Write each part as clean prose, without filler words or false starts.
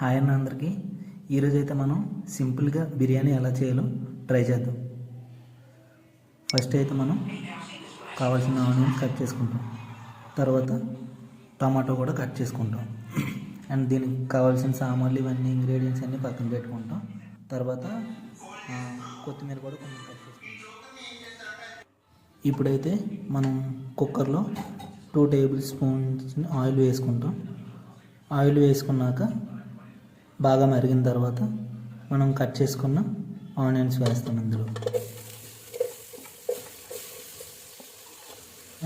Hi అన్న అందరికీ. ఈరోజు అయితే మనం సింపుల్గా బిర్యానీ ఎలా చేయాలో ట్రై చేద్దాం. ఫస్ట్ అయితే మనం కావాల్సిన ఆనియన్స్ కట్ చేసుకుంటాం, తర్వాత టమాటో కూడా కట్ చేసుకుంటాం, అండ్ దీనికి కావాల్సిన సామాన్లు ఇవన్నీ ఇంగ్రీడియంట్స్ అన్నీ పక్కన పెట్టుకుంటాం. తర్వాత కొత్తిమీర కూడా కొంచెం కట్ చేసుకుంటాం. ఇప్పుడైతే మనం కుక్కర్లో 2 టేబుల్ స్పూన్స్ ఆయిల్ వేసుకుంటాం. ఆయిల్ వేసుకున్నాక బాగా మరిగిన తర్వాత మనం కట్ చేసుకున్న ఆనియన్స్ వేస్తాం ఇందులో,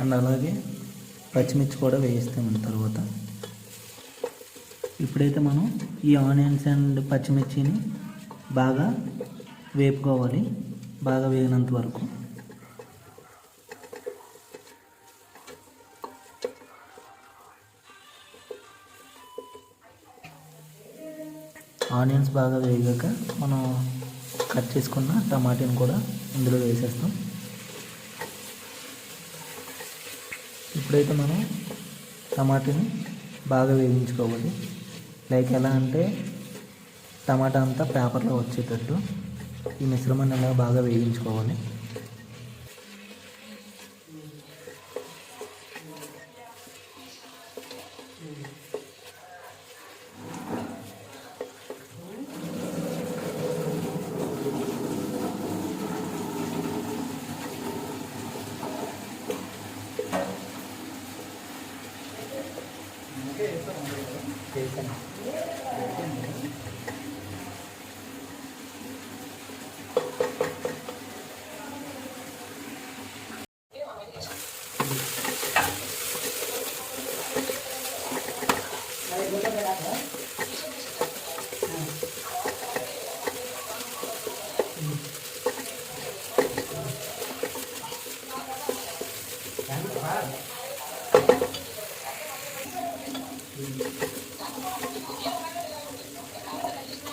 అండ్ అలాగే పచ్చిమిర్చి కూడా వేయిస్తాం. తర్వాత ఇప్పుడైతే మనం ఈ ఆనియన్స్ అండ్ పచ్చిమిర్చిని బాగా వేపుకోవాలి, బాగా వేగినంత వరకు. ఆనియన్స్ బాగా వేగాక మనం కట్ చేసుకున్న టమాటాని కూడా ఇందులో వేసేస్తాం. ఇప్పుడైతే మనం టమాటాని బాగా వేయించుకోవాలి. లైక్ ఎలా అంటే టమాటా అంతా పేపర్లో వచ్చేటట్టు ఈ మిశ్రమాన్ని ఎలా బాగా వేయించుకోవాలి.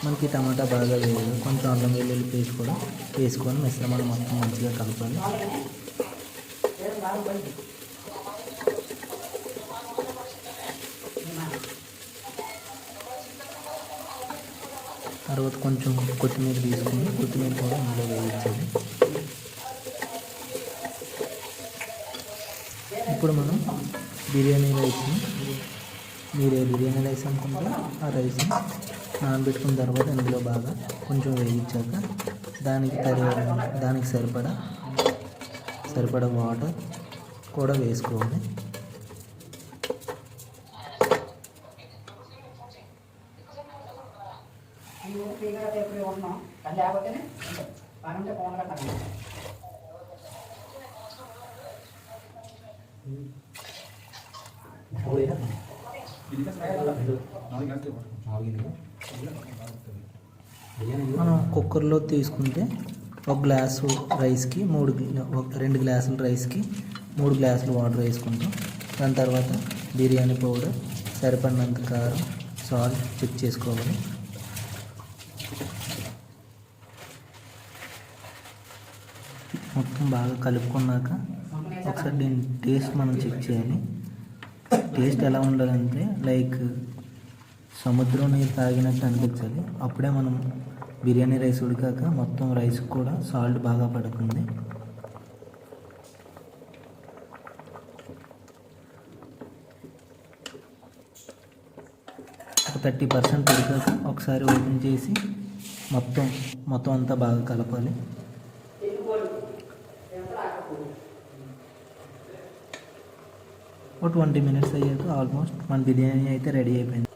మనకి టమాటా బాగా వేయాలి. కొంచెం అల్లం వెల్లుల్లి పేస్ట్ కూడా వేసుకొని మిశ్రమాన్ని మొత్తం మంచిగా కలపాలి. తర్వాత కొంచెం కొత్తిమీర తీసుకొని కొత్తిమీర కూడా ఇందులో వేయించాలి. ఇప్పుడు మనం బిర్యానీ రైస్ని, మీరు బిర్యానీ రైస్ అనుకుంటే ఆ రైస్ని నానబెట్టుకున్న తర్వాత ఇందులో బాగా కొంచెం వేయించాక దానికి సరిపడా వాటర్ కూడా వేసుకోవాలి. మనం కుక్కర్లో తీసుకుంటే ఒక గ్లాసు రైస్కి 2 గ్లాసుల రైస్కి 3 గ్లాసులు వాటర్ వేసుకుంటాం. దాని తర్వాత బిర్యానీ పౌడర్, సరిపడినంత కారం, సాల్ట్ చెక్ చేసుకోవాలి. మొత్తం బాగా కలుపుకున్నాక ఒకసారి దీని టేస్ట్ మనం చెక్ చేయాలి. టేస్ట్ ఎలా ఉండాలంటే లైక్ సముద్రం నీరు తాగినట్టు అనిపించాలి. అప్పుడే మనం బిర్యానీ రైస్ ఉడికాక మొత్తం రైస్కి కూడా సాల్ట్ బాగా పడుతుంది. ఒక 30% ఉడికాక ఒకసారి ఓపెన్ చేసి మొత్తం అంతా బాగా కలపాలి. ఒక 20 మినిట్స్ అయ్యాక ఆల్మోస్ట్ మన బిర్యానీ అయితే రెడీ అయిపోయింది.